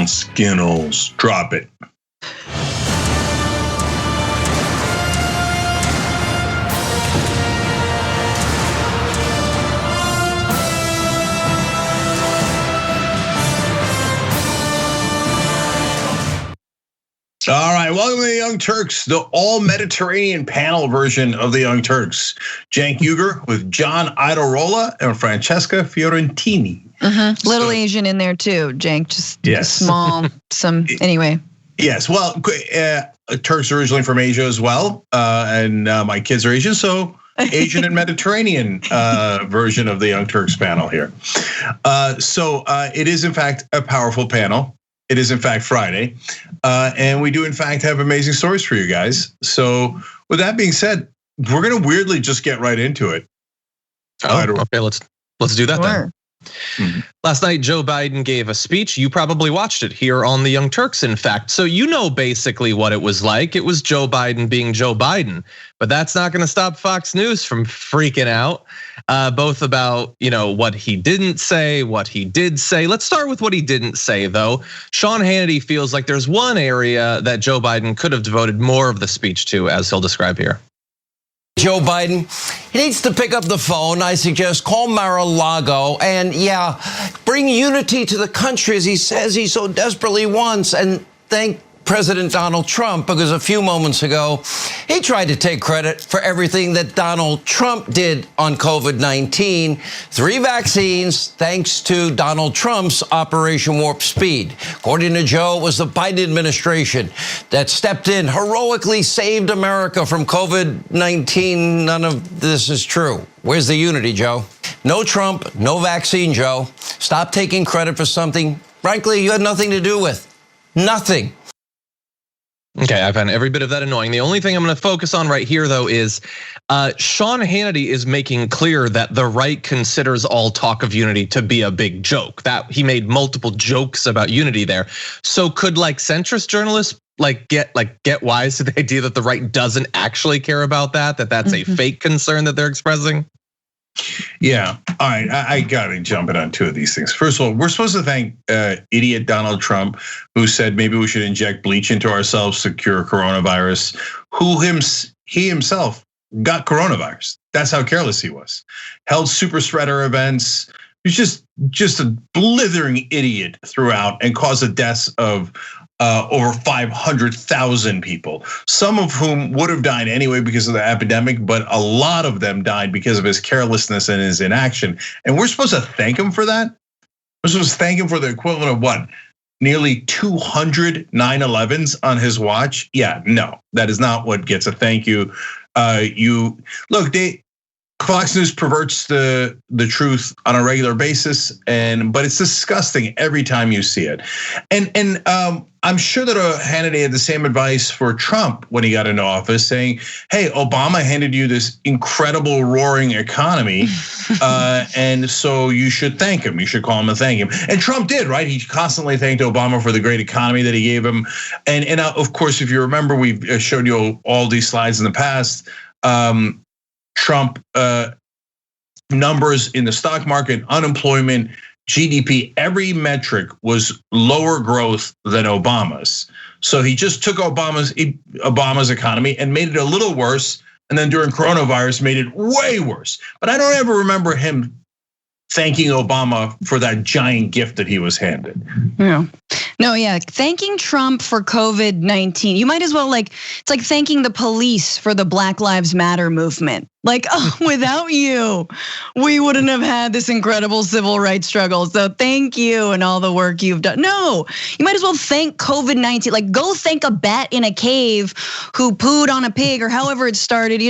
Skittles, drop it. All right, welcome to the Young Turks, the all-Mediterranean panel version of the Young Turks. Cenk Uygur with John Idarola and Francesca Fiorentini. Little Asian in there too, Cenk, just small, anyway. Yes, well, Turks are originally from Asia as well, and my kids are Asian, so Asian and Mediterranean version of the Young Turks panel here. So it is in fact a powerful panel. It is in fact Friday, and we do in fact have amazing stories for you guys. So with that being said, we're gonna weirdly just get right into it. Okay, let's do that then. Last night, Joe Biden gave a speech. You probably watched it here on the Young Turks, in fact. So you know basically what it was like. It was Joe Biden being Joe Biden. But that's not gonna stop Fox News from freaking out, both about what he didn't say, what he did say. Let's start with what he didn't say, though. Sean Hannity feels like there's one area that Joe Biden could have devoted more of the speech to, as he'll describe here. Joe Biden, he needs to pick up the phone. I suggest call Mar-a-Lago and bring unity to the country as he says he so desperately wants, and thank President Donald Trump, because a few moments ago, he tried to take credit for everything that Donald Trump did on COVID-19. 3 vaccines, thanks to Donald Trump's Operation Warp Speed. According to Joe, it was the Biden administration that stepped in, heroically saved America from COVID-19. None of this is true. Where's the unity, Joe? No Trump, no vaccine, Joe. Stop taking credit for something, frankly, you had nothing to do with. Nothing. Okay, I find every bit of that annoying. The only thing I'm gonna focus on right here, though, is Sean Hannity is making clear that the right considers all talk of unity to be a big joke. That he made multiple jokes about unity there. So could centrist journalists get wise to the idea that the right doesn't actually care about that? That's a fake concern that they're expressing? Yeah, all right, I gotta jump in on 2 of these things. First of all, we're supposed to thank idiot Donald Trump, who said maybe we should inject bleach into ourselves to cure coronavirus, he himself got coronavirus. That's how careless he was. Held super spreader events. He's just a blithering idiot throughout, and caused the deaths of over 500,000 people, some of whom would have died anyway because of the epidemic, but a lot of them died because of his carelessness and his inaction. And we're supposed to thank him for that? We're supposed to thank him for the equivalent of what? Nearly 200 9/11s on his watch? Yeah, no, that is not what gets a thank you. Fox News perverts the truth on a regular basis, but it's disgusting every time you see it. And I'm sure that Hannity had the same advice for Trump when he got into office, saying, "Hey, Obama handed you this incredible roaring economy, and so you should thank him. You should call him and thank him." And Trump did, right? He constantly thanked Obama for the great economy that he gave him. And of course, if you remember, we've showed you all these slides in the past. Trump numbers in the stock market, unemployment, GDP, every metric was lower growth than Obama's. So he just took Obama's economy and made it a little worse, and then during coronavirus made it way worse. But I don't ever remember him thanking Obama for that giant gift that he was handed. No, thanking Trump for COVID-19. You might as well it's like thanking the police for the Black Lives Matter movement. Without you, we wouldn't have had this incredible civil rights struggle. So thank you and all the work you've done. No, you might as well thank COVID-19. Go thank a bat in a cave who pooed on a pig or however it started.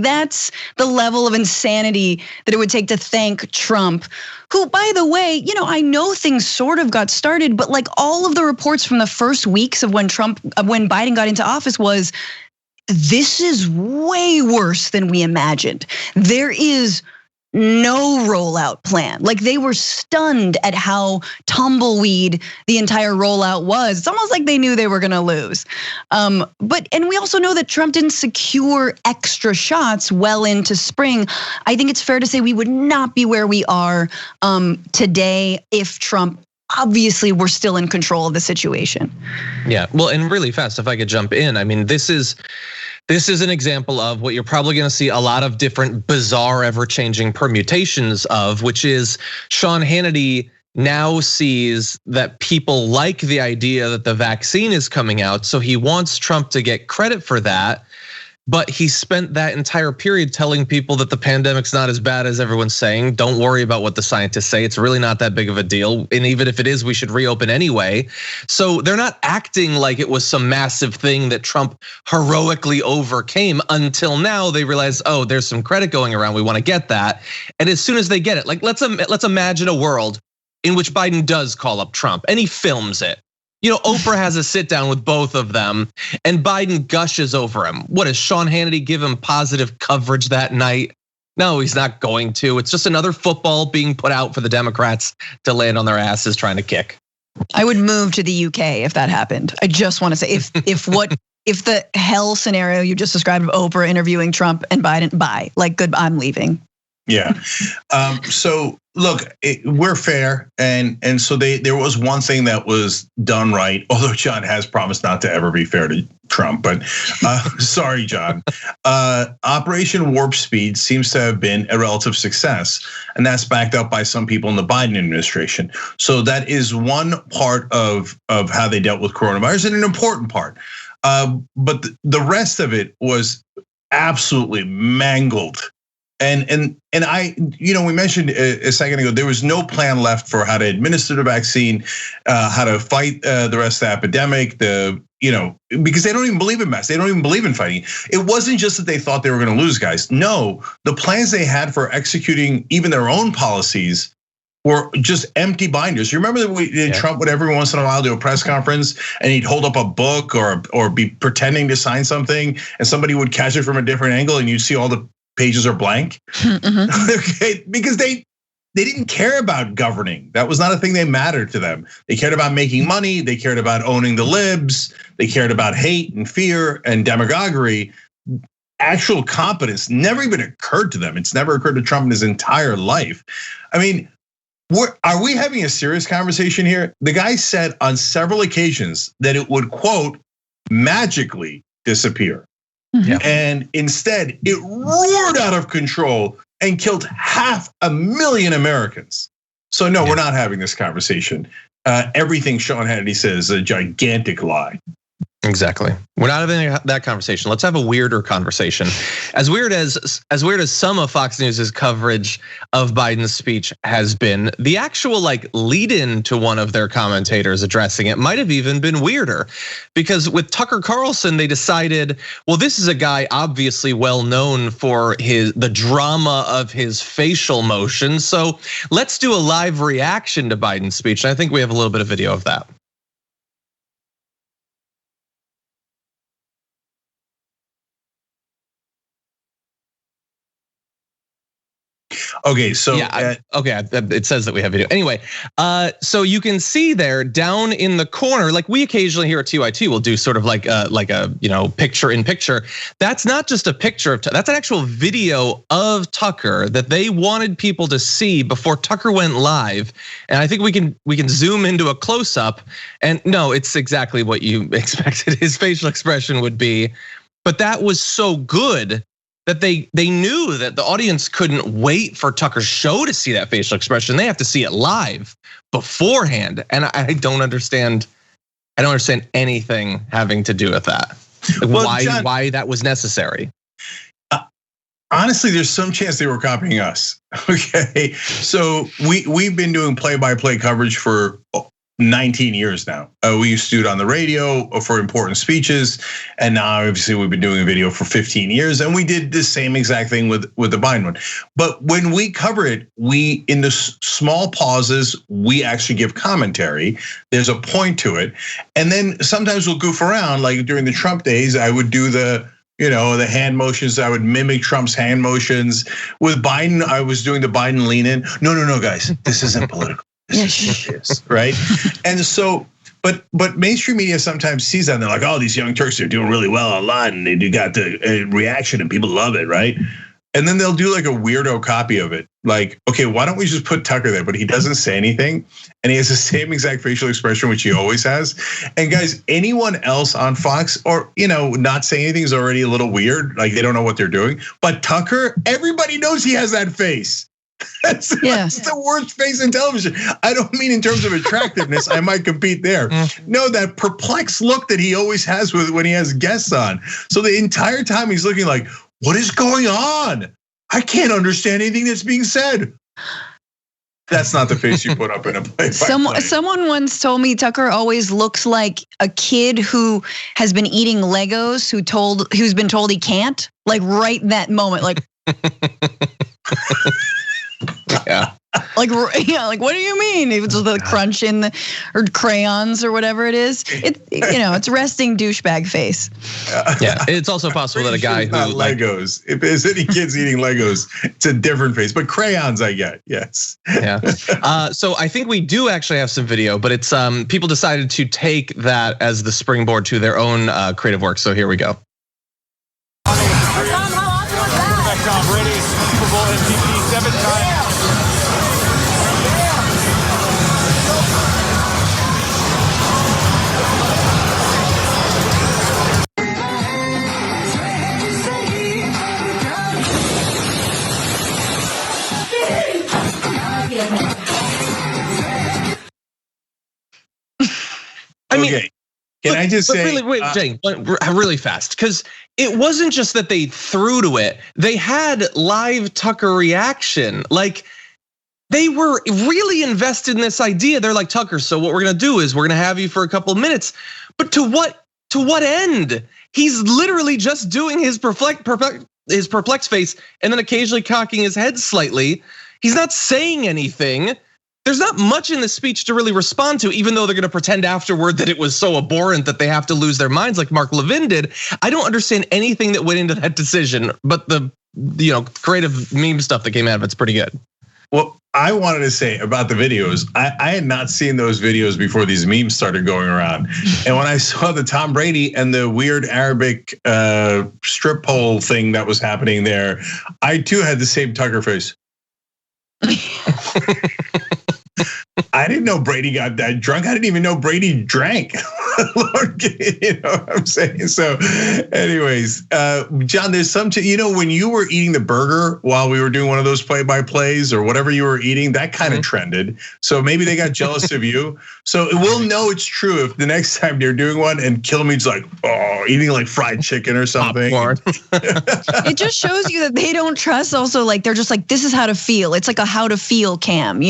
That's the level of insanity that it would take to thank Trump. Who, by the way, I know things sort of got started, but all of the reports from the first weeks of when Biden got into office was, this is way worse than we imagined. There is no rollout plan. They were stunned at how tumbleweed the entire rollout was. It's almost like they knew they were gonna lose. And we also know that Trump didn't secure extra shots well into spring. I think it's fair to say we would not be where we are today if Trump obviously we're still in control of the situation. Yeah, well, and really fast, if I could jump in, I mean, this is an example of what you're probably going to see a lot of different bizarre, ever-changing permutations of, which is Sean Hannity now sees that people like the idea that the vaccine is coming out, so he wants Trump to get credit for that. But he spent that entire period telling people that the pandemic's not as bad as everyone's saying. Don't worry about what the scientists say. It's really not that big of a deal. And even if it is, we should reopen anyway. So they're not acting like it was some massive thing that Trump heroically overcame until now. They realize, oh, there's some credit going around. We want to get that. And as soon as they get it, like let's imagine a world in which Biden does call up Trump and he films it. You know, Oprah has a sit down with both of them and Biden gushes over him. What, does Sean Hannity give him positive coverage that night? No, he's not going to. It's just another football being put out for the Democrats to land on their asses trying to kick. I would move to the UK if that happened. I just want to say, if the hell scenario you just described of Oprah interviewing Trump and Biden, bye, like good, I'm leaving. Yeah. So look, we're fair, and so there was one thing that was done right. Although John has promised not to ever be fair to Trump, but sorry, John. Operation Warp Speed seems to have been a relative success, and that's backed up by some people in the Biden administration. So that is one part of how they dealt with coronavirus, and an important part. But the rest of it was absolutely mangled. And I, we mentioned a second ago, there was no plan left for how to administer the vaccine, how to fight the rest of the epidemic, because they don't even believe in masks. They don't even believe in fighting. It wasn't just that they thought they were going to lose, guys. No, the plans they had for executing even their own policies were just empty binders. You remember that Trump would every once in a while do a press conference and he'd hold up a book or be pretending to sign something and somebody would catch it from a different angle and you'd see all the pages are blank. Okay, because they didn't care about governing. That was not a thing that mattered to them. They cared about making money. They cared about owning the libs. They cared about hate and fear and demagoguery. Actual competence never even occurred to them. It's never occurred to Trump in his entire life. I mean, are we having a serious conversation here? The guy said on several occasions that it would, quote, magically disappear. Yeah. And instead, it roared out of control and killed 500,000 Americans. So no, we're not having this conversation. Everything Sean Hannity says is a gigantic lie. Exactly. We're not having that conversation. Let's have a weirder conversation. As weird as some of Fox News's coverage of Biden's speech has been, the actual lead-in to one of their commentators addressing it might have even been weirder. Because with Tucker Carlson, they decided, well, this is a guy obviously well known for the drama of his facial motions. So let's do a live reaction to Biden's speech. And I think we have a little bit of video of that. Okay, so it says that we have video. Anyway, so you can see there down in the corner, like we occasionally here at TYT will do sort of like a picture in picture. That's not just a picture of that's an actual video of Tucker that they wanted people to see before Tucker went live. And I think we can zoom into a close up. And no, it's exactly what you expected his facial expression would be. But that was so good that they knew that the audience couldn't wait for Tucker's show to see that facial expression. They have to see it live beforehand. And I don't understand anything having to do with that. Why that was necessary. Honestly, there's some chance they were copying us. Okay, so we've been doing play-by-play coverage for 19 years now. We used to do it on the radio for important speeches, and now obviously we've been doing a video for 15 years, and we did the same exact thing with the Biden one. But when we cover it, we in the small pauses, we actually give commentary. There's a point to it, and then sometimes we'll goof around. Like during the Trump days, I would do the hand motions. I would mimic Trump's hand motions. With Biden, I was doing the Biden lean in. No, guys, this isn't political. This is right? And so, but mainstream media sometimes sees that and they're like, oh, these young Turks are doing really well online and they got the reaction and people love it, right? and then they'll do like a weirdo copy of it. Like, okay, why don't we just put Tucker there? But he doesn't say anything, and he has the same exact facial expression, which he always has. And guys, anyone else on Fox or, not saying anything is already a little weird. Like they don't know what they're doing. But Tucker, everybody knows he has that face. That's the worst face in television. I don't mean in terms of attractiveness. I might compete there. No, that perplexed look that he always has when he has guests on. So the entire time he's looking like, what is going on? I can't understand anything that's being said. That's not the face you put up in a play. Someone once told me Tucker always looks like a kid who has been eating Legos, who's been told he can't. Like right that moment, like. Yeah. Like what do you mean? It was the crunch or crayons or whatever it is. It's resting douchebag face. Yeah, it's also possible that a guy who Legos. If there's any kids eating Legos, it's a different face. But crayons, I get. Yes. Yeah. So I think we do actually have some video, but it's people decided to take that as the springboard to their own creative work. So here we go. Tom, how awesome was that? Tom Brady, Super Bowl MVP 7 times. I mean, okay. Can I just say, Jane, really fast, because it wasn't just that they threw to it; they had live Tucker reaction. Like they were really invested in this idea. They're like, Tucker, so what we're gonna do is we're gonna have you for a couple of minutes, but to what end? He's literally just doing his perplexed face and then occasionally cocking his head slightly. He's not saying anything. There's not much in the speech to really respond to, even though they're gonna pretend afterward that it was so abhorrent that they have to lose their minds like Mark Levin did. I don't understand anything that went into that decision, but the creative meme stuff that came out of it's pretty good. Well, I wanted to say about the videos, I had not seen those videos before these memes started going around. And when I saw the Tom Brady and the weird Arabic strip pole thing that was happening there, I too had the same Tucker face. I didn't know Brady got that drunk. I didn't even know Brady drank. You know what I'm saying? So anyways, John, there's some, when you were eating the burger while we were doing one of those play-by-plays or whatever you were eating, that kind of trended. So maybe they got jealous of you. So we'll know it's true if the next time they're doing one and Kilmeade's like, eating like fried chicken or something. It just shows you that they don't trust also, like they're just like, this is how to feel. It's like a how to feel cam,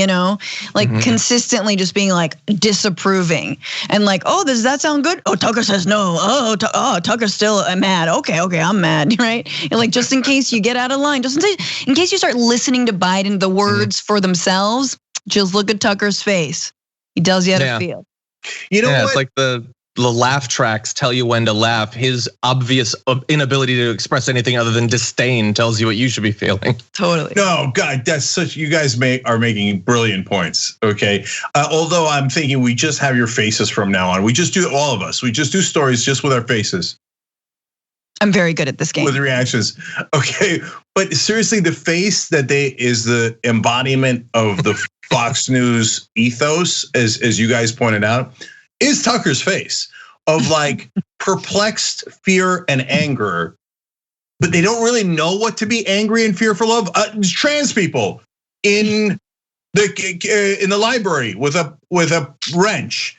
like consistently just being like disapproving and like, does that sound good? Oh, Tucker says no. Tucker's still mad. Okay, I'm mad, right? And like just in case you get out of line, just in case you start listening to Biden, the words for themselves, just look at Tucker's face. He tells you how to feel. You know what? It's like the laugh tracks tell you when to laugh. His obvious inability to express anything other than disdain tells you what you should be feeling. Totally. No, God, you guys are making brilliant points. Okay, although I'm thinking we just have your faces from now on. We just do all of us. We just do stories just with our faces. I'm very good at this game. With reactions. Okay, but seriously, the face that is the embodiment of the Fox News ethos, as you guys pointed out, is Tucker's face of like perplexed fear and anger, but they don't really know what to be angry and fearful of. Trans people in the library with a wrench,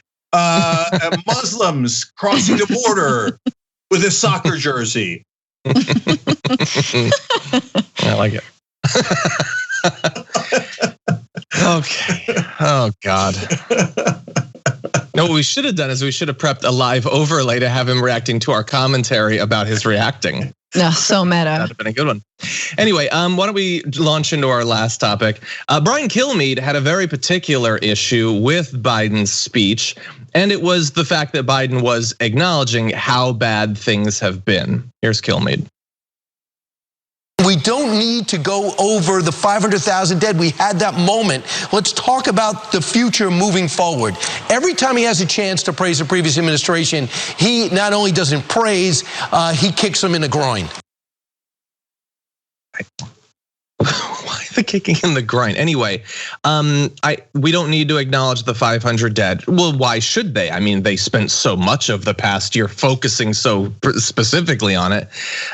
Muslims crossing the border with a soccer jersey. I like it. Okay. Oh God. No, what we should have done is we should have prepped a live overlay to have him reacting to our commentary about his reacting. No, so meta. That'd have been a good one. Anyway, why don't we launch into our last topic? Brian Kilmeade had a very particular issue with Biden's speech, and it was the fact that Biden was acknowledging how bad things have been. Here's Kilmeade. We don't need to go over the 500,000 dead. We had that moment. Let's talk about the future moving forward. Every time he has a chance to praise the previous administration, he not only doesn't praise, he kicks them in the groin. the kicking in the groin. Anyway, we don't need to acknowledge the 500 dead. Well, why should they? I mean, they spent so much of the past year focusing so specifically on it.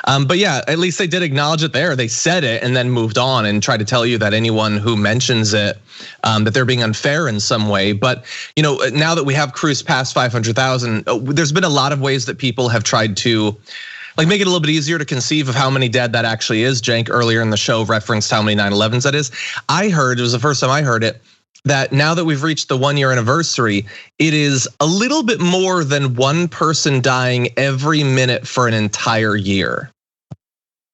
But yeah, at least they did acknowledge it there. They said it and then moved on and tried to tell you that anyone who mentions it, that they're being unfair in some way. But now that we have cruised past 500,000, there's been a lot of ways that people have tried to make it a little bit easier to conceive of how many dead that actually is. Cenk earlier in the show referenced how many 9/11s that is. I heard, it was the first time I heard it, that now that we've reached the 1 year anniversary, it is a little bit more than one person dying every minute for an entire year,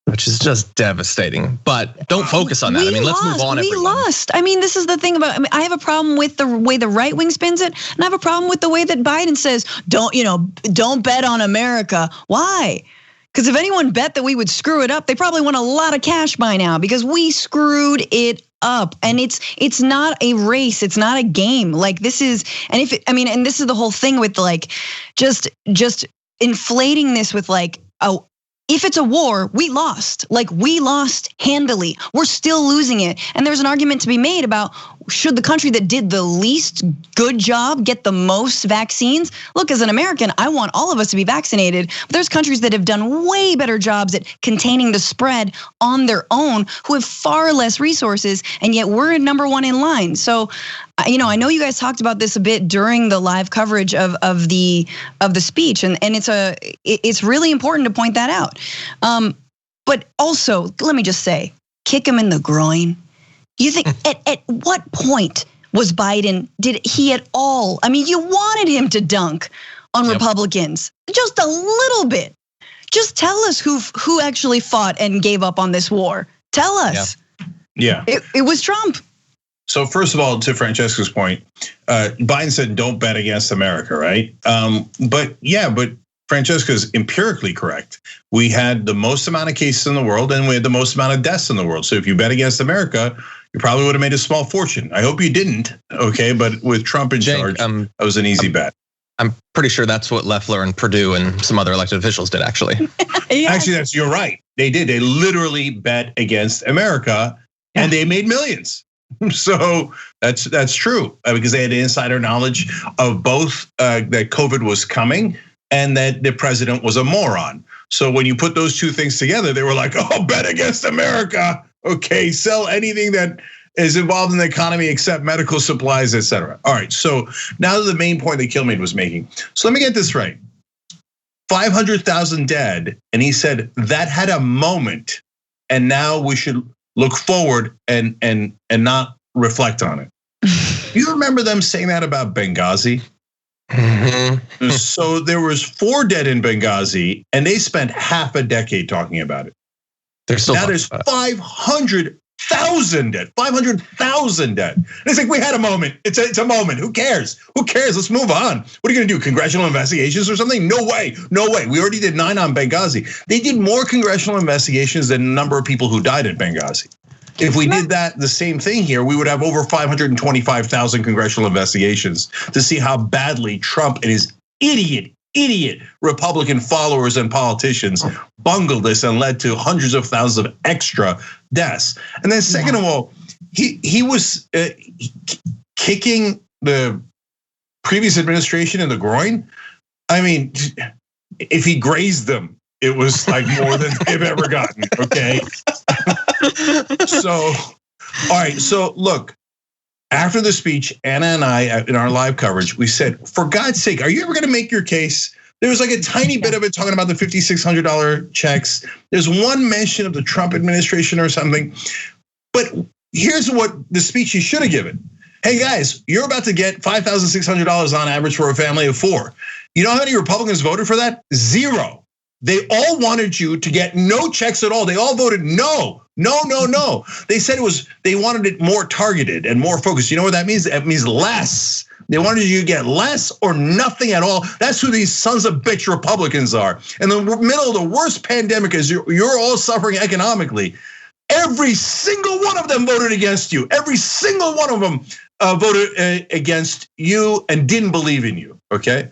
which is just devastating. But don't focus on that. I mean, let's move on. We lost. I mean, this is the thing about, I have a problem with the way the right wing spins it, and I have a problem with the way that Biden says, don't bet on America. Why? Because if anyone bet that we would screw it up, they probably won a lot of cash by now because we screwed it up. And it's not a race, it's not a game. Like this is, and and this is the whole thing with just inflating this with if it's a war, we lost. We lost handily. We're still losing it. And there's an argument to be made about, should the country that did the least good job get the most vaccines? Look, as an American, I want all of us to be vaccinated. But there's countries that have done way better jobs at containing the spread on their own, who have far less resources, and yet we're number one in line. So, I know you guys talked about this a bit during the live coverage of the speech, and it's really important to point that out. But also, let me just say, kick him in the groin. You think at what point was Biden, did he at all? I mean, you wanted him to dunk on Republicans just a little bit. Just tell us who actually fought and gave up on this war. Tell us. Yeah. It was Trump. So first of all, to Francesca's point, Biden said, don't bet against America, right? But Francesca's empirically correct. We had the most amount of cases in the world and we had the most amount of deaths in the world. So if you bet against America, you probably would have made a small fortune. I hope you didn't, okay? But with Trump in charge, that was an easy bet. I'm pretty sure that's what Loeffler and Perdue and some other elected officials did, actually. Actually, you're right. They did. They literally bet against America and they made millions. So that's true because they had insider knowledge of both that COVID was coming and that the president was a moron. So when you put those two things together, they were like, oh, bet against America. Okay, sell anything that is involved in the economy except medical supplies, et cetera. All right, so now the main point that Kilmeade was making. So let me get this right. 500,000 dead, and he said that had a moment, and now we should look forward and not reflect on it. You remember them saying that about Benghazi? Mm-hmm. So there was 4 dead in Benghazi, and they spent half a decade talking about it. Now there's 500,000 dead. 500,000 dead. And it's like, we had a moment. It's a moment. Who cares? Who cares? Let's move on. What are you gonna do? Congressional investigations or something? No way. No way. We already did 9 on Benghazi. They did more congressional investigations than the number of people who died at Benghazi. If we did the same thing here, we would have over 525,000 congressional investigations to see how badly Trump and his idiot Republican followers and politicians bungled this and led to hundreds of thousands of extra deaths. And then second of all, he was kicking the previous administration in the groin. I mean, if he grazed them, it was like more than they've ever gotten, okay? So, all right, so look, after the speech, Anna and I, in our live coverage, we said, for God's sake, are you ever gonna make your case? There was like a tiny bit of it talking about the $5,600 checks. There's one mention of the Trump administration or something. But here's what the speech you should have given. Hey guys, you're about to get $5,600 on average for a family of 4. You know how many Republicans voted for that? 0. They all wanted you to get no checks at all. They all voted no. They said they wanted it more targeted and more focused. You know what that means? It means less. They wanted you to get less or nothing at all. That's who these sons of bitch Republicans are. In the middle of the worst pandemic, as you're all suffering economically, every single one of them voted against you. Every single one of them voted against you and didn't believe in you, okay?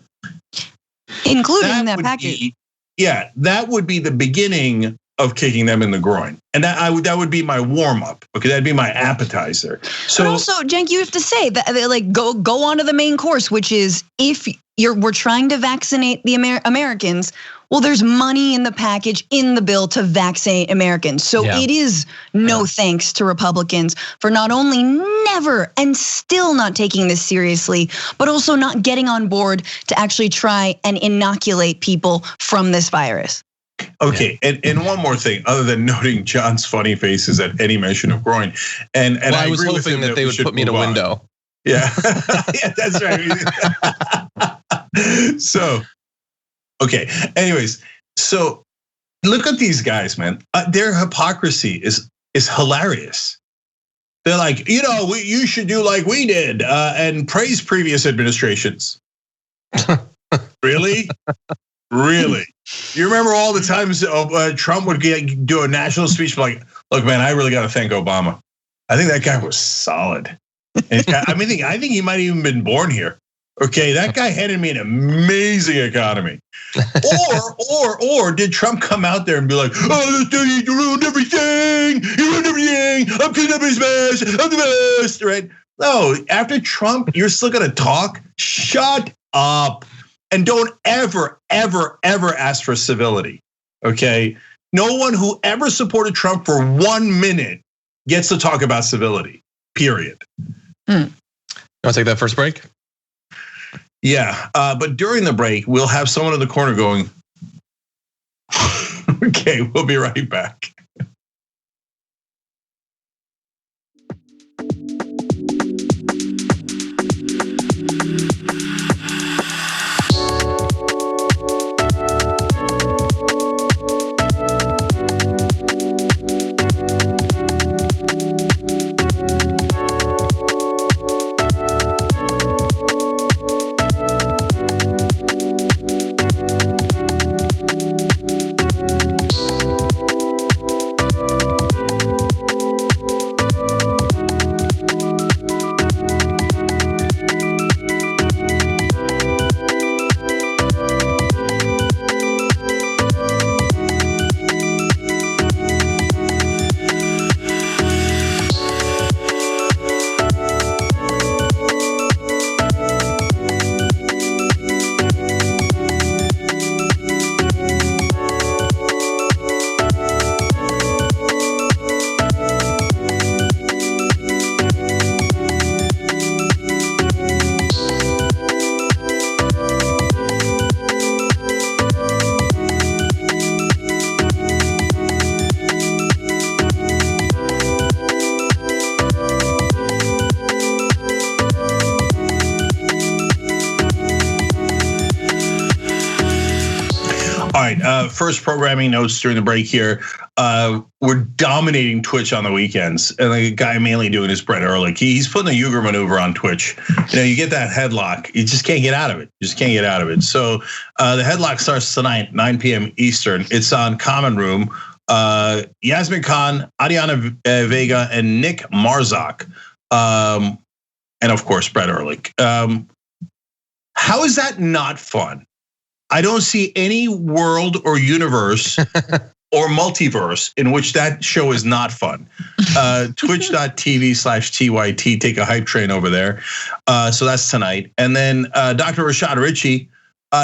Including that package. Yeah, that would be the beginning of kicking them in the groin, and that would be my warm up. Okay, that'd be my appetizer. So but also, Cenk, you have to say that like go on to the main course, which is if we're trying to vaccinate the Americans. Well, there's money in the package in the bill to vaccinate Americans. So it is no thanks to Republicans for not only never and still not taking this seriously, but also not getting on board to actually try and inoculate people from this virus. Okay, and one more thing, other than noting John's funny faces at any mention of groin, and I was hoping that they would put me in a window. Yeah, yeah, that's right. So. Okay, anyways, so look at these guys, man. Their hypocrisy is hilarious. They're like, you should do like we did and praise previous administrations. Really? Really? You remember all the times Trump would do a national speech like, look, man, I really got to thank Obama. I think that guy was solid. I think he might have even been born here. Okay, that guy handed me an amazing economy. Or did Trump come out there and be like, oh, this dude, you ruined everything. You ruined everything. I'm cleaning up his mess. I'm the best, right? No, after Trump, you're still gonna talk. Shut up. And don't ever, ever, ever ask for civility, okay? No one who ever supported Trump for 1 minute gets to talk about civility, period. You wanna take that first break? Yeah, but during the break, we'll have someone in the corner going, okay, we'll be right back. First programming notes during the break here. We're dominating Twitch on the weekends, and the guy mainly doing is Brett Ehrlich. He's putting a Uger maneuver on Twitch. You get that headlock, you just can't get out of it. So the headlock starts tonight, 9 p.m. Eastern. It's on Common Room. Yasmin Khan, Adiana Vega, and Nick Marzak, and of course Brett Ehrlich. How is that not fun? I don't see any world or universe or multiverse in which that show is not fun. Twitch.tv/TYT, take a hype train over there. So that's tonight. And then Dr. Rashad Ritchie,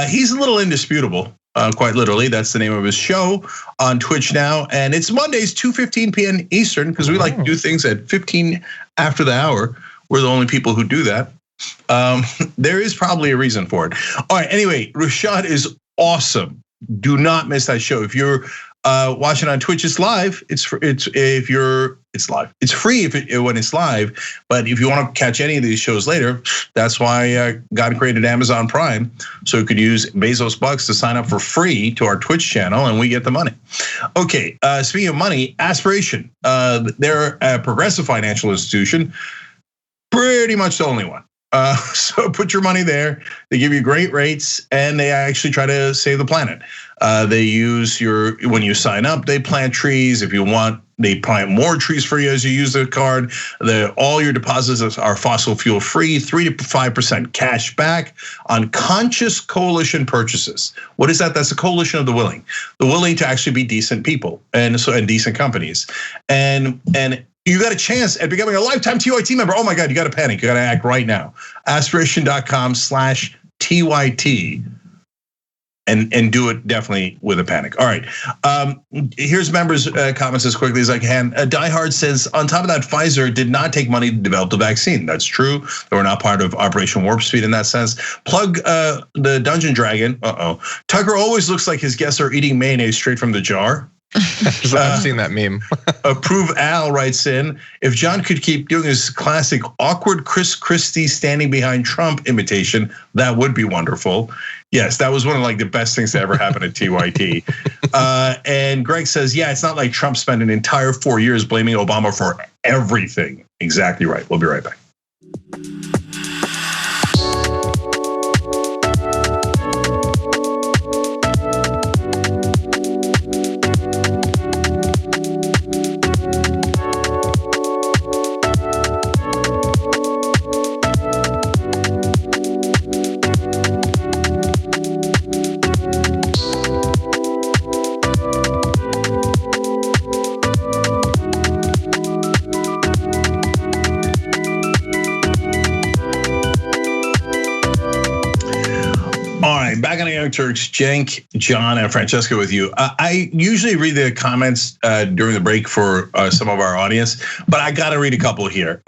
he's a little indisputable, quite literally. That's the name of his show on Twitch now. And it's Mondays, 2:15 p.m. Eastern, because we like to do things at 15 after the hour. We're the only people who do that. There is probably a reason for it. All right, anyway, Rashad is awesome. Do not miss that show. If you're watching on Twitch, it's live. It's live. It's free when it's live. But if you want to catch any of these shows later, that's why God created Amazon Prime, so you could use Bezos bucks to sign up for free to our Twitch channel, and we get the money. Okay, speaking of money, Aspiration. They're a progressive financial institution, pretty much the only one. So put your money there. They give you great rates, and they actually try to save the planet. They use when you sign up, they plant trees. If you want, they plant more trees for you as you use the card. All your deposits are fossil fuel free, 3 to 5% cash back on conscious coalition purchases. What is that? That's a coalition of the willing to actually be decent people and decent companies. And you got a chance at becoming a lifetime TYT member. Oh my God, you got to panic. You got to act right now. Aspiration.com/TYT. And do it definitely with a panic. All right, here's members' comments as quickly as I can. Diehard says, on top of that, Pfizer did not take money to develop the vaccine. That's true. They were not part of Operation Warp Speed in that sense. Plug the Dungeon Dragon. Tucker always looks like his guests are eating mayonnaise straight from the jar. I've seen that meme. Approve Al writes in, if John could keep doing his classic awkward Chris Christie standing behind Trump imitation, that would be wonderful. Yes, that was one of like the best things to ever happen at TYT. And Greg says, yeah, it's not like Trump spent an entire 4 years blaming Obama for everything. Exactly right. We'll be right back. Back on the Young Turks, Cenk, John, and Francesca with you. I usually read the comments during the break for some of our audience, but I got to read a couple here.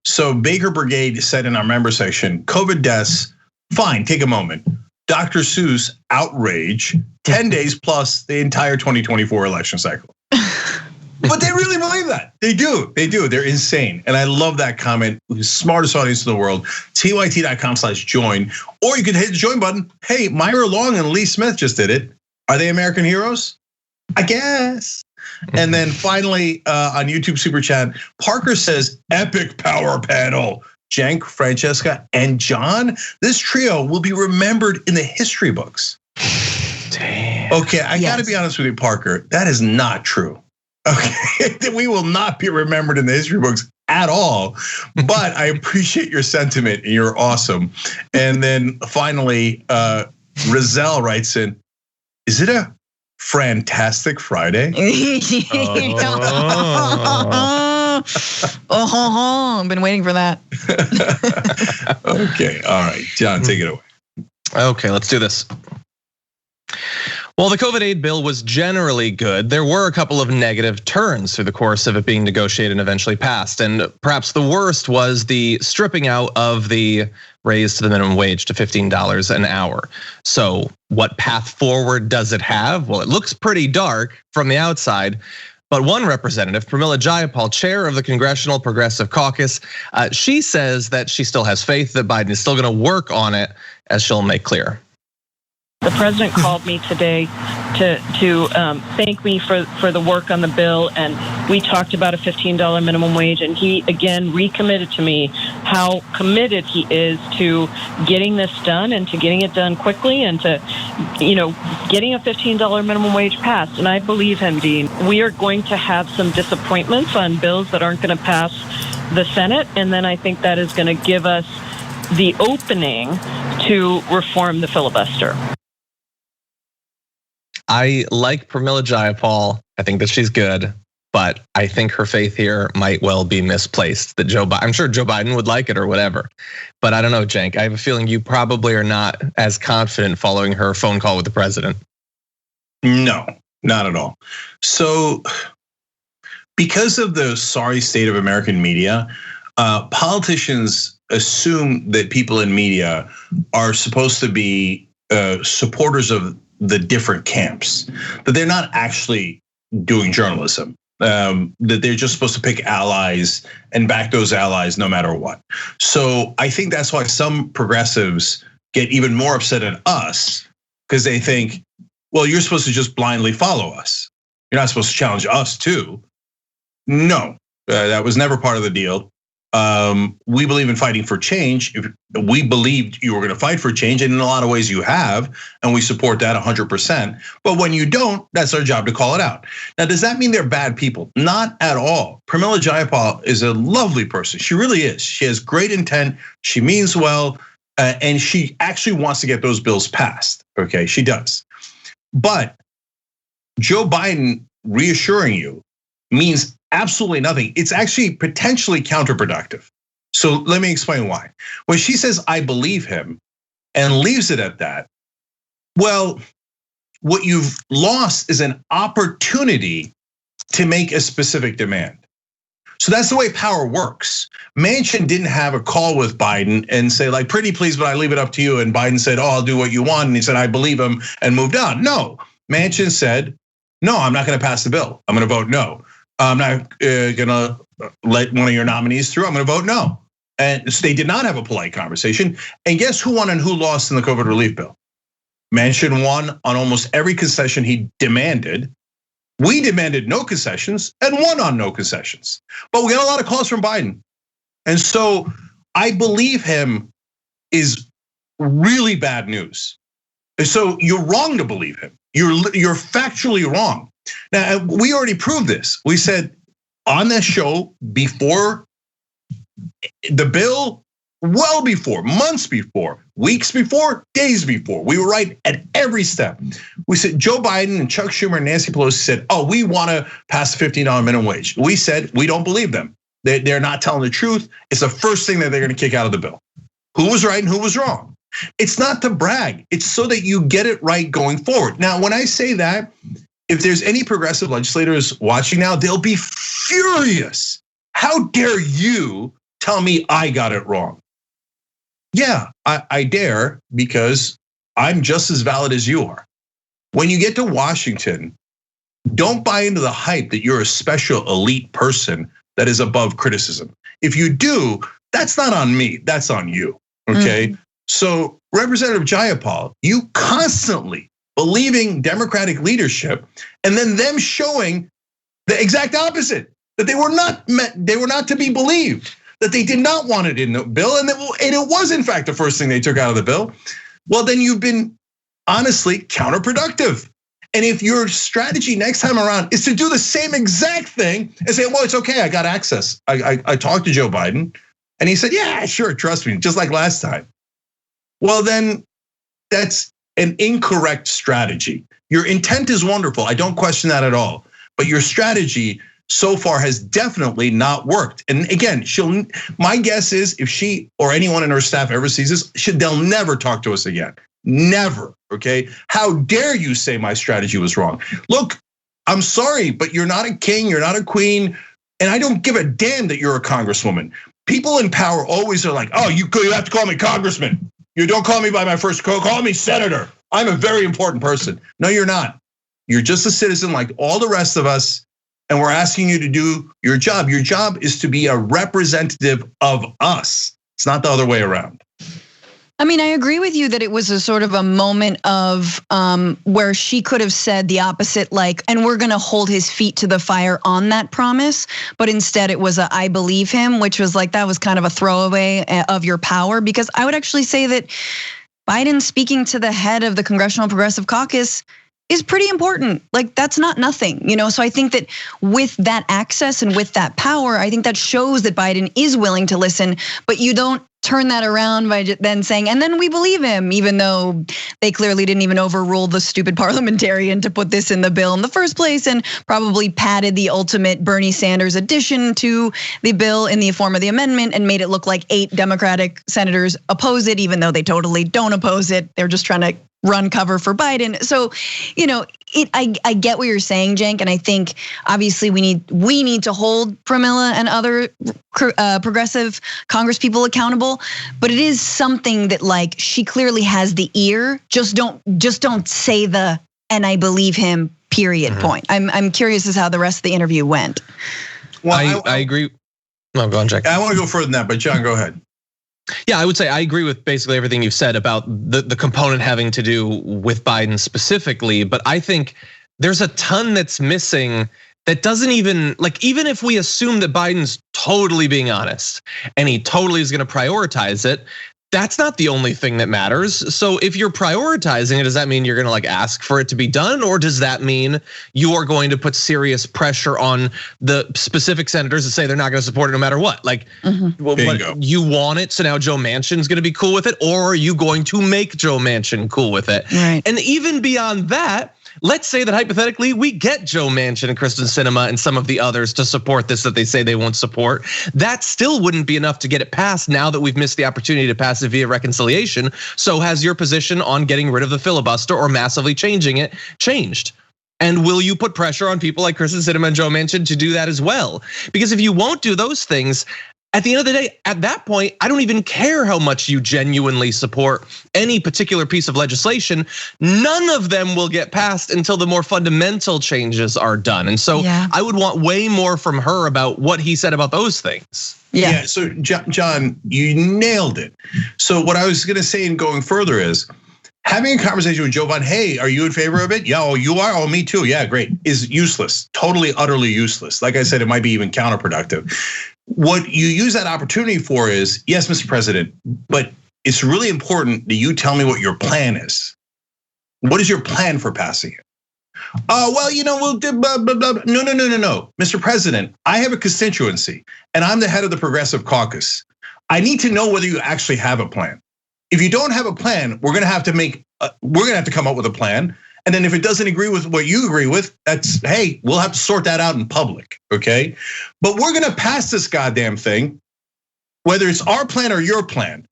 So Baker Brigade said in our member section, COVID deaths, fine, take a moment. Dr. Seuss, outrage, 10 days plus the entire 2024 election cycle. But they really believe that. They do. They're insane. And I love that comment. Smartest audience in the world. TYT.com/join. Or you can hit the join button. Hey, Myra Long and Lee Smith just did it. Are they American heroes? I guess. And then finally on YouTube Super Chat, Parker says, epic power panel. Cenk, Francesca, and John. This trio will be remembered in the history books. Damn. Okay, I gotta be honest with you, Parker. That is not true. Okay, we will not be remembered in the history books at all, but I appreciate your sentiment and you're awesome. And then finally, Rizal writes in, is it a fantastic Friday? I've been waiting for that. Okay, all right, John, take it away. Okay, let's do this. Well, the COVID aid bill was generally good. There were a couple of negative turns through the course of it being negotiated and eventually passed. And perhaps the worst was the stripping out of the raise to the minimum wage to $15 an hour. So what path forward does it have? Well, it looks pretty dark from the outside. But one representative, Pramila Jayapal, chair of the Congressional Progressive Caucus, she says that she still has faith that Biden is still going to work on it, as she'll make clear. The president called me today to thank me for the work on the bill, and we talked about a $15 minimum wage, and he again recommitted to me how committed he is to getting this done and to getting it done quickly and to, getting a $15 minimum wage passed. And I believe him, Dean. We are going to have some disappointments on bills that aren't going to pass the Senate, and then I think that is going to give us the opening to reform the filibuster. I like Pramila Jayapal. I think that she's good, but I think her faith here might well be misplaced. I'm sure Joe Biden would like it or whatever, but I don't know, Cenk. I have a feeling you probably are not as confident following her phone call with the president. No, not at all. So, because of the sorry state of American media, politicians assume that people in media are supposed to be supporters of the different camps, that they're not actually doing journalism, that they're just supposed to pick allies and back those allies no matter what. So I think that's why some progressives get even more upset at us, because they think, well, you're supposed to just blindly follow us. You're not supposed to challenge us too. No, that was never part of the deal. We believe in fighting for change. If we believed you were going to fight for change, and in a lot of ways you have, and we support that 100%. But when you don't, that's our job to call it out. Now, does that mean they're bad people? Not at all. Pramila Jayapal is a lovely person. She really is. She has great intent. She means well, and she actually wants to get those bills passed. Okay, she does. But Joe Biden reassuring you means absolutely nothing. It's actually potentially counterproductive. So let me explain why. When she says, I believe him, and leaves it at that, well, what you've lost is an opportunity to make a specific demand. So that's the way power works. Manchin didn't have a call with Biden and say, like, pretty please, but I leave it up to you. And Biden said, oh, I'll do what you want. And he said, I believe him, and moved on. No, Manchin said, no, I'm not gonna pass the bill. I'm gonna vote no. I'm not gonna let one of your nominees through. I'm gonna vote no. And so they did not have a polite conversation. And guess who won and who lost in the COVID relief bill? Manchin won on almost every concession he demanded. We demanded no concessions and won on no concessions. But we got a lot of calls from Biden. And so I believe him is really bad news. So you're wrong to believe him. You're factually wrong. Now, we already proved this. We said on this show before the bill, well before, months before, weeks before, days before, we were right at every step. We said Joe Biden and Chuck Schumer and Nancy Pelosi said, oh, we want to pass the $15 minimum wage. We said we don't believe them. They're not telling the truth. It's the first thing that they're going to kick out of the bill. Who was right and who was wrong? It's not to brag. It's so that you get it right going forward. Now, when I say that, if there's any progressive legislators watching now, they'll be furious. How dare you tell me I got it wrong? Yeah, I dare, because I'm just as valid as you are. When you get to Washington, don't buy into the hype that you're a special elite person that is above criticism. If you do, that's not on me, that's on you, okay? So Representative Jayapal, you constantly believing Democratic leadership and then them showing the exact opposite, that they were not to be believed, that they did not want it in the bill, and it was in fact the first thing they took out of the bill. Well, then you've been honestly counterproductive. And if your strategy next time around is to do the same exact thing and say, well, it's okay, I got access. I talked to Joe Biden and he said, yeah, sure, trust me, just like last time. Well, then that's an incorrect strategy. Your intent is wonderful, I don't question that at all. But your strategy so far has definitely not worked. And again, my guess is if she or anyone in her staff ever sees this, they'll never talk to us again. Never, okay? How dare you say my strategy was wrong? Look, I'm sorry, but you're not a king, you're not a queen, and I don't give a damn that you're a congresswoman. People in power always are like, oh, you have to call me congressman. You don't call me by my first call me senator. I'm a very important person. No, you're not. You're just a citizen like all the rest of us, and we're asking you to do your job. Your job is to be a representative of us. It's not the other way around. I mean, I agree with you that it was a sort of a moment of where she could have said the opposite, like, and we're gonna hold his feet to the fire on that promise. But instead it was a I believe him, which was like, that was kind of a throwaway of your power. Because I would actually say that Biden speaking to the head of the Congressional Progressive Caucus is pretty important. Like, that's not nothing, So I think that with that access and with that power, I think that shows that Biden is willing to listen, but you don't turn that around by then saying, and then we believe him, even though they clearly didn't even overrule the stupid parliamentarian to put this in the bill in the first place, and probably padded the ultimate Bernie Sanders addition to the bill in the form of the amendment and made it look like 8 Democratic senators oppose it, even though they totally don't oppose it. They're just trying to run cover for Biden. So, I get what you're saying, Cenk, and I think obviously we need to hold Pramila and other progressive Congress people accountable. But it is something that, like, she clearly has the ear. Just don't say the "and I believe him" period point. I'm curious as how the rest of the interview went. Well, I agree. No, go on, Jack. I want to go further than that, but John, go ahead. Yeah, I would say I agree with basically everything you've said about the component having to do with Biden specifically, but I think there's a ton that's missing that doesn't even, like, even if we assume that Biden's totally being honest and he totally is gonna prioritize it, that's not the only thing that matters. So if you're prioritizing it, does that mean you're gonna like ask for it to be done? Or does that mean you are going to put serious pressure on the specific senators to say they're not gonna support it no matter what? Like, what, you want it, so now Joe Manchin's gonna be cool with it? Or are you going to make Joe Manchin cool with it? Right. And even beyond that, let's say that hypothetically we get Joe Manchin and Kristen Sinema and some of the others to support this that they say they won't support. That still wouldn't be enough to get it passed now that we've missed the opportunity to pass it via reconciliation. So has your position on getting rid of the filibuster or massively changing it changed? And will you put pressure on people like Kristen Sinema and Joe Manchin to do that as well? Because if you won't do those things, at the end of the day, at that point, I don't even care how much you genuinely support any particular piece of legislation. None of them will get passed until the more fundamental changes are done. And so I would want way more from her about what he said about those things. Yeah, so John, you nailed it. So what I was gonna say in going further is, having a conversation with Joe Biden, hey, are you in favor of it? Yeah, oh, you are? Oh, me too, yeah, great. Is useless, totally, utterly useless. Like I said, it might be even counterproductive. What you use that opportunity for is, yes, Mr. President, but it's really important that you tell me what your plan is. What is your plan for passing it? Oh, well, we'll do blah, blah, blah. No. Mr. President, I have a constituency and I'm the head of the Progressive Caucus. I need to know whether you actually have a plan. If you don't have a plan, we're gonna have to come up with a plan. And then if it doesn't agree with what you agree with, that's, hey, we'll have to sort that out in public, okay? But we're gonna pass this goddamn thing, whether it's our plan or your plan.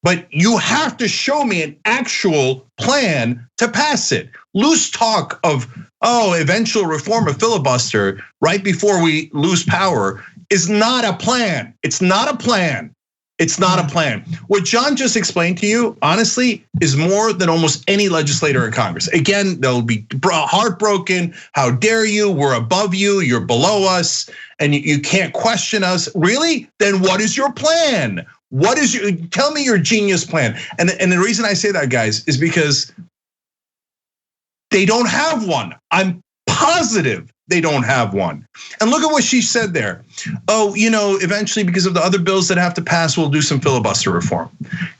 But you have to show me an actual plan to pass it. Loose talk of, eventual reform of filibuster right before we lose power is not a plan. It's not a plan. It's not a plan. What John just explained to you, honestly, is more than almost any legislator in Congress. Again, they'll be heartbroken. How dare you? We're above you. You're below us, and you can't question us. Really? Then what is your plan? Tell me your genius plan. And the reason I say that, guys, is because they don't have one. I'm positive they don't have one. And look at what she said there. Oh, eventually because of the other bills that have to pass, we'll do some filibuster reform.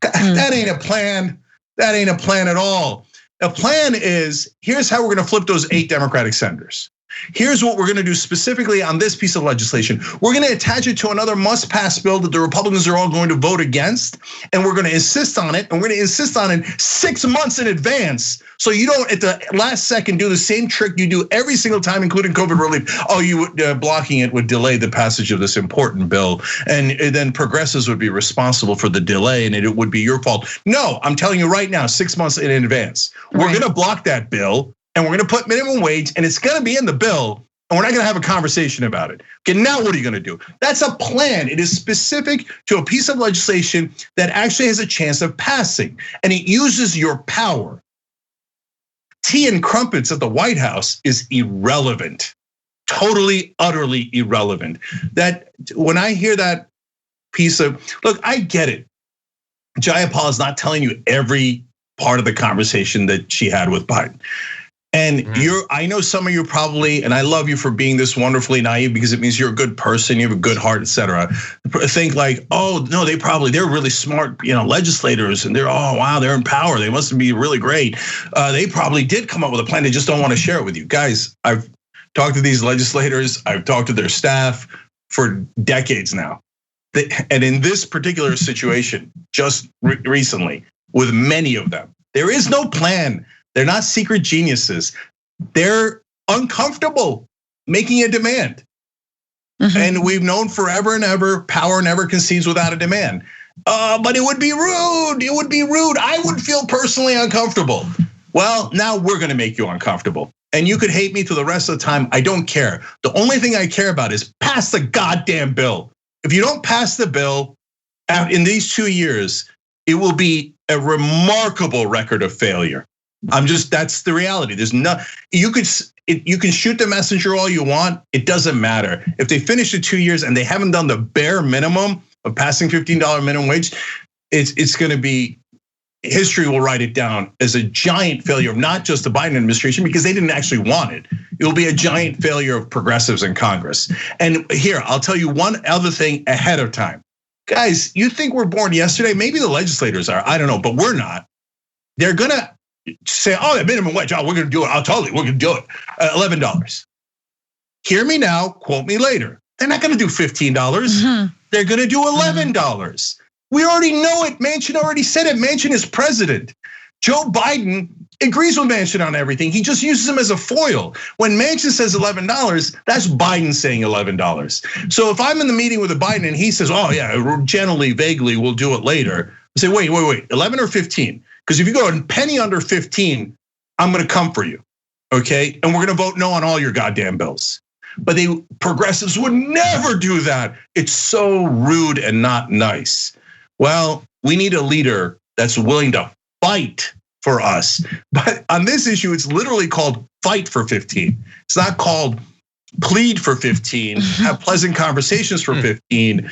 That ain't a plan. That ain't a plan at all. A plan is, here's how we're gonna flip those 8 Democratic senators. Here's what we're gonna do specifically on this piece of legislation. We're gonna attach it to another must-pass bill that the Republicans are all going to vote against, and we're gonna insist on it, and we're gonna insist on it 6 months in advance, so you don't at the last second do the same trick you do every single time, including COVID relief. Oh, blocking it would delay the passage of this important bill, and then progressives would be responsible for the delay, and it would be your fault. No, I'm telling you right now, 6 months in advance. We're gonna block that bill, and we're gonna put minimum wage, and it's gonna be in the bill, and we're not gonna have a conversation about it. Okay, now what are you gonna do? That's a plan. It is specific to a piece of legislation that actually has a chance of passing, and it uses your power. Tea and crumpets at the White House is irrelevant, totally, utterly irrelevant. That when I hear that piece of, look, I get it. Jayapal is not telling you every part of the conversation that she had with Biden. And I know some of you probably, and I love you for being this wonderfully naive because it means you're a good person, you have a good heart, etc. Think like, oh no, they're really smart, legislators, and they're they're in power. They must be really great. They probably did come up with a plan. They just don't want to share it with you, guys. I've talked to these legislators. I've talked to their staff for decades now, and in this particular situation, just recently, with many of them, there is no plan. They're not secret geniuses. They're uncomfortable making a demand. And we've known forever and ever, power never concedes without a demand. But it would be rude. It would be rude. I would feel personally uncomfortable. Well, now we're gonna make you uncomfortable. And you could hate me for the rest of the time. I don't care. The only thing I care about is pass the goddamn bill. If you don't pass the bill in these 2 years, it will be a remarkable record of failure. That's the reality. There's you can shoot the messenger all you want. It doesn't matter. If they finish the 2 years and they haven't done the bare minimum of passing $15 minimum wage, it's gonna be history will write it down as a giant failure of not just the Biden administration, because they didn't actually want it. It will be a giant failure of progressives in Congress. And here, I'll tell you one other thing ahead of time. Guys, you think we're born yesterday? Maybe the legislators are, I don't know, but we're not. They're gonna say, oh, the minimum wage, oh, we're gonna do it. I'll tell you, we're gonna do it. $11. Hear me now, quote me later. They're not gonna do $15. They're gonna do $11. We already know it. Manchin already said it. Manchin is president. Joe Biden agrees with Manchin on everything. He just uses him as a foil. When Manchin says $11, that's Biden saying $11. So if I'm in the meeting with a Biden and he says, oh yeah, generally, vaguely, we'll do it later. I say, wait, 11 or 15? Because if you go a penny under 15, I'm gonna come for you, okay? And we're gonna vote no on all your goddamn bills. But progressives would never do that. It's so rude and not nice. Well, we need a leader that's willing to fight for us. But on this issue, it's literally called fight for 15. It's not called plead for 15, have pleasant conversations for 15,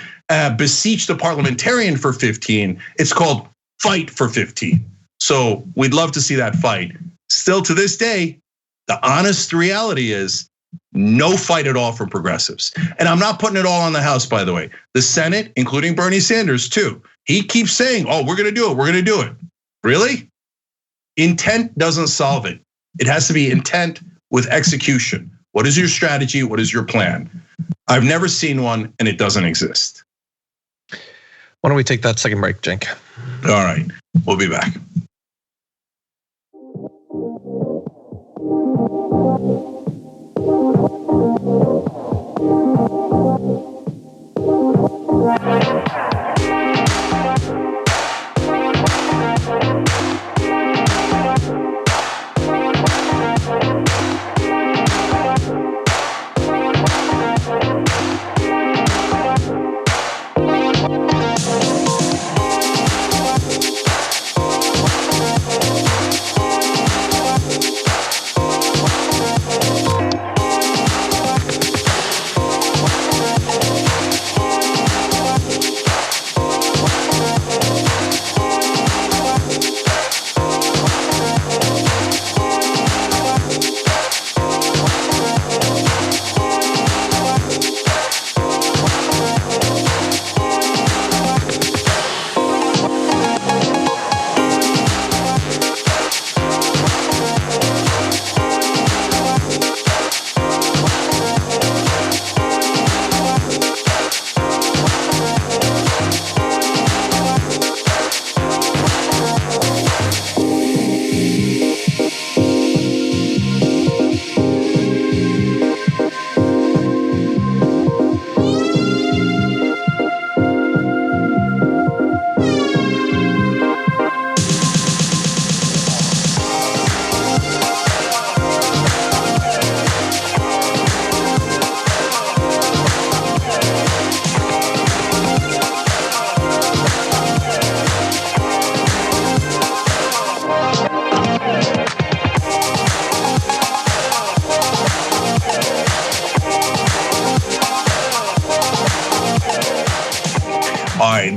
beseech the parliamentarian for 15. It's called fight for 15. So we'd love to see that fight. Still to this day, the honest reality is no fight at all from progressives. And I'm not putting it all on the House, by the way. The Senate, including Bernie Sanders too, he keeps saying, oh, we're gonna do it, we're gonna do it. Really? Intent doesn't solve it. It has to be intent with execution. What is your strategy? What is your plan? I've never seen one and it doesn't exist. Why don't we take that second break, Cenk? All right, we'll be back.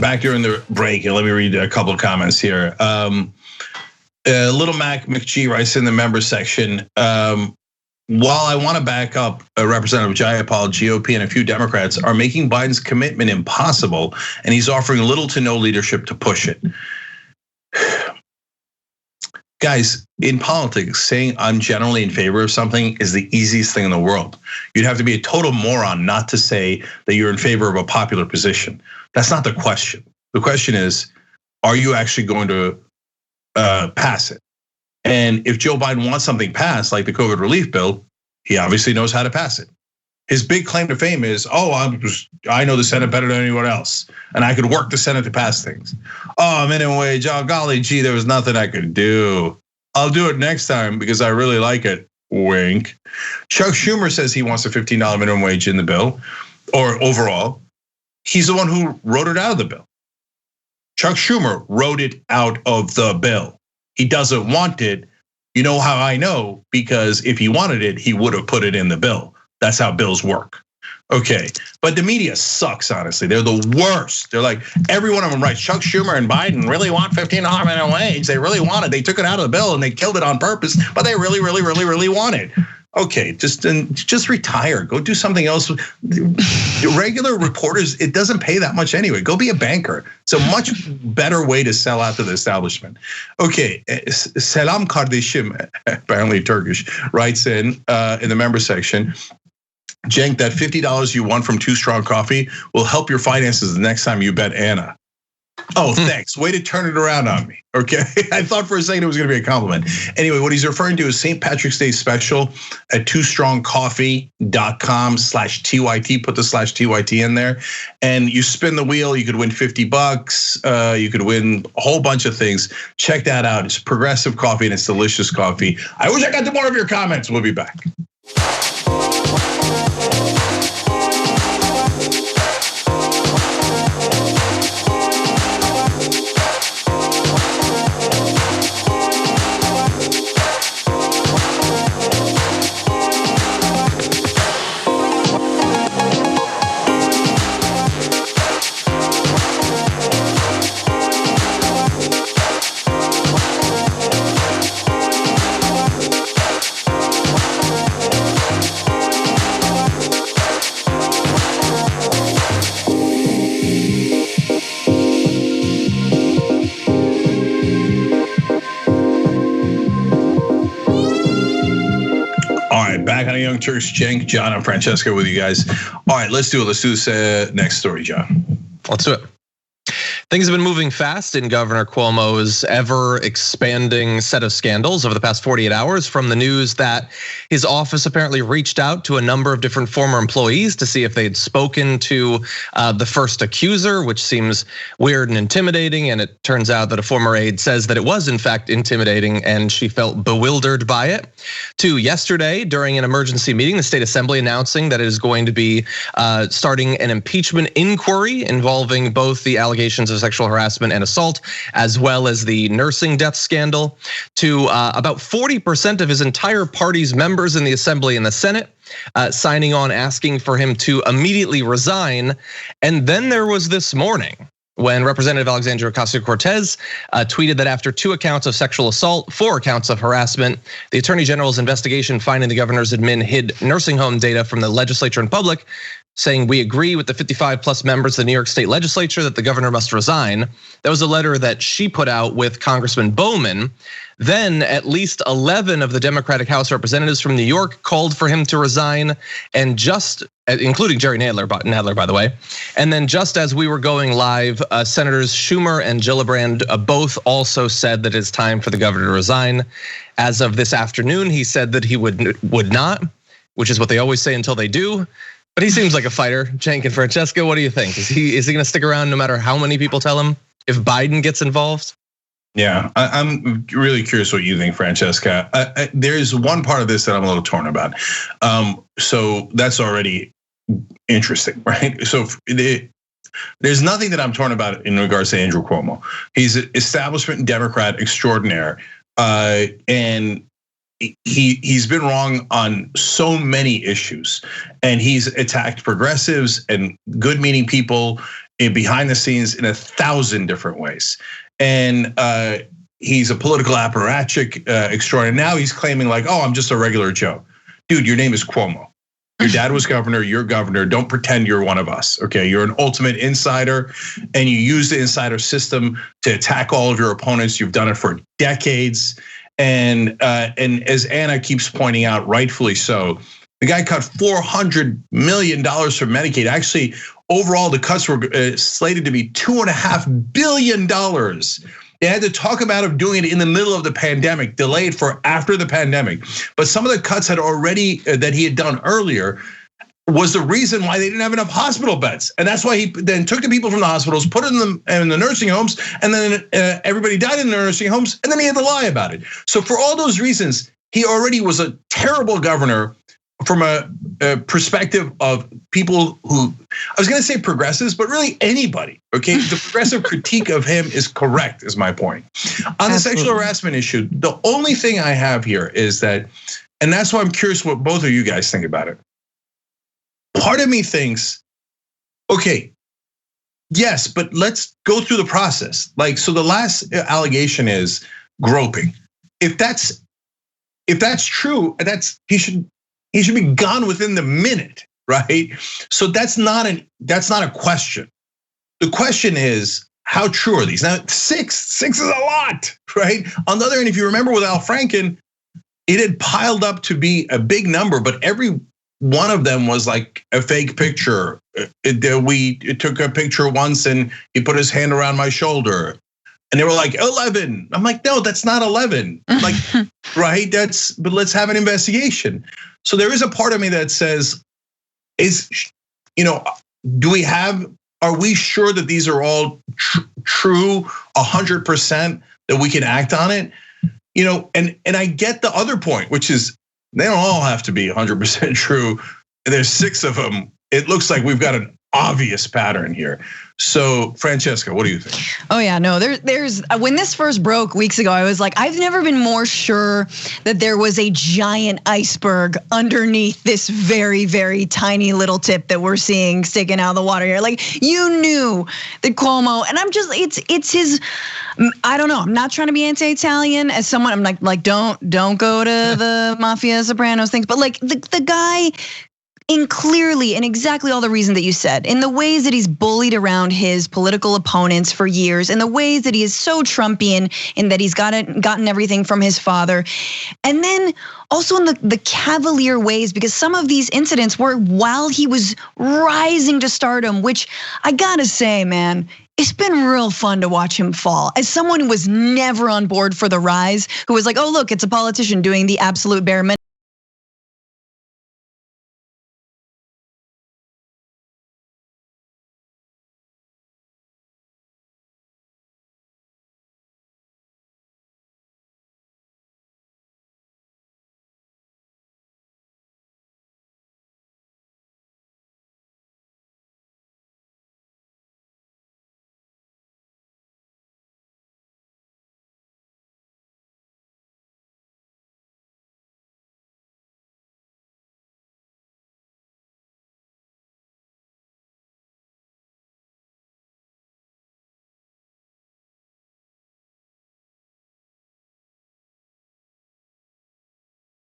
Back during the break, and let me read a couple of comments here. Little Mac McGee writes in the members section, while I want to back up Representative Jayapal, GOP and a few Democrats are making Biden's commitment impossible, and he's offering little to no leadership to push it. Guys, in politics, saying I'm generally in favor of something is the easiest thing in the world. You'd have to be a total moron not to say that you're in favor of a popular position. That's not the question. The question is, are you actually going to pass it? And if Joe Biden wants something passed, like the COVID relief bill, he obviously knows how to pass it. His big claim to fame is, oh, I know the Senate better than anyone else, and I could work the Senate to pass things. Oh, minimum wage, oh golly gee, there was nothing I could do. I'll do it next time because I really like it, wink. Chuck Schumer says he wants a $15 minimum wage in the bill, or overall. He's the one who wrote it out of the bill. Chuck Schumer wrote it out of the bill. He doesn't want it. You know how I know? Because if he wanted it, he would have put it in the bill. That's how bills work. Okay, but the media sucks, honestly. They're the worst. They're like, every one of them writes, Chuck Schumer and Biden really want $15 minimum wage. They really want it. They took it out of the bill and they killed it on purpose, but they really, really, really, really want it. Okay, just retire. Go do something else. Regular reporters, it doesn't pay that much anyway. Go be a banker. It's a much better way to sell out to the establishment. Okay, Selam Kardeşim, apparently Turkish, writes in the member section, Cenk, that $50 you won from Too Strong Coffee will help your finances the next time you bet Anna. Oh, thanks. Way to turn it around on me. Okay, I thought for a second it was going to be a compliment. Anyway, what he's referring to is St. Patrick's Day special at twostrongcoffee.com/TYT. Put the /TYT in there, and you spin the wheel. You could win $50. You could win a whole bunch of things. Check that out. It's progressive coffee and it's delicious coffee. I wish I got to more of your comments. We'll be back. Back on a Young Turks, Cenk, John, and Francesca with you guys. All right, let's do it. Let's do this next story, John. Let's do it. Things have been moving fast in Governor Cuomo's ever expanding set of scandals over the past 48 hours, from the news that his office apparently reached out to a number of different former employees to see if they'd spoken to the first accuser, which seems weird and intimidating. And it turns out that a former aide says that it was in fact intimidating and she felt bewildered by it. To yesterday, during an emergency meeting, the state assembly announcing that it is going to be starting an impeachment inquiry involving both the allegations of sexual harassment and assault, as well as the nursing death scandal. To about 40% of his entire party's members in the Assembly and the Senate signing on, asking for him to immediately resign. And then there was this morning when Representative Alexandria Ocasio-Cortez tweeted that after 2 accounts of sexual assault, 4 accounts of harassment, the Attorney General's investigation finding the governor's admin hid nursing home data from the legislature and public, saying we agree with the 55 plus members of the New York State Legislature that the governor must resign. That was a letter that she put out with Congressman Bowman. Then at least 11 of the Democratic House representatives from New York called for him to resign, and including Jerry Nadler, by the way. And then just as we were going live, Senators Schumer and Gillibrand both also said that it's time for the governor to resign. As of this afternoon, he said that he would not, which is what they always say until they do. But he seems like a fighter. Cenk and Francesca, what do you think? Is he going to stick around no matter how many people tell him if Biden gets involved? Yeah, I'm really curious what you think, Francesca. There's one part of this that I'm a little torn about. So that's already interesting, right? So there's nothing that I'm torn about in regards to Andrew Cuomo. He's an establishment Democrat extraordinaire, and he's been wrong on so many issues, and he's attacked progressives and good-meaning people behind the scenes in 1,000 different ways. And he's a political apparatchik extraordinaire. Now he's claiming like, oh, I'm just a regular Joe. Dude, your name is Cuomo. Your dad was governor, you're governor. Don't pretend you're one of us, okay? You're an ultimate insider, and you use the insider system to attack all of your opponents. You've done it for decades. And as Anna keeps pointing out, rightfully so, the guy cut $400 million from Medicaid. Actually, overall, the cuts were slated to be $2.5 billion. They had to talk about doing it in the middle of the pandemic, delayed for after the pandemic. But some of the cuts that he had done earlier was the reason why they didn't have enough hospital beds. And that's why he then took the people from the hospitals, put them in the nursing homes, and then everybody died in the nursing homes, and then he had to lie about it. So for all those reasons, he already was a terrible governor from a perspective of people who, I was gonna say progressives, but really anybody, okay? The progressive critique of him is correct, is my point. On the sexual harassment issue, the only thing I have here is that, and that's why I'm curious what both of you guys think about it. part of me thinks, okay, yes, but let's go through the process. Like, so the last allegation is groping. If that's true, he should be gone within the minute, right? So that's not a question. The question is, how true are these? Now, six is a lot, right? On the other hand, if you remember with Al Franken, it had piled up to be a big number, but every one of them was like a fake picture. We took a picture once and he put his hand around my shoulder. And they were like, 11. I'm like, no, that's not 11. Like, right? But let's have an investigation. So there is a part of me that says, are we sure that these are all true 100%, that we can act on it? And I get the other point, which is they don't all have to be 100% true. There's 6 of them. It looks like we've got an obvious pattern here. So, Francesca, what do you think? Oh yeah, no, there's when this first broke weeks ago, I was like, I've never been more sure that there was a giant iceberg underneath this very, very tiny little tip that we're seeing sticking out of the water here. Like, you knew that Cuomo, and I'm just, it's his, I don't know, I'm not trying to be anti-Italian as someone, I'm like, don't go to the Mafia Sopranos things, but like the guy, clearly, and exactly all the reasons that you said, in the ways that he's bullied around his political opponents for years, in the ways that he is so Trumpian, in that he's gotten everything from his father, and then also in the cavalier ways, because some of these incidents were while he was rising to stardom, which I gotta say, man, it's been real fun to watch him fall. As someone who was never on board for the rise, who was like, oh, look, it's a politician doing the absolute bare minimum.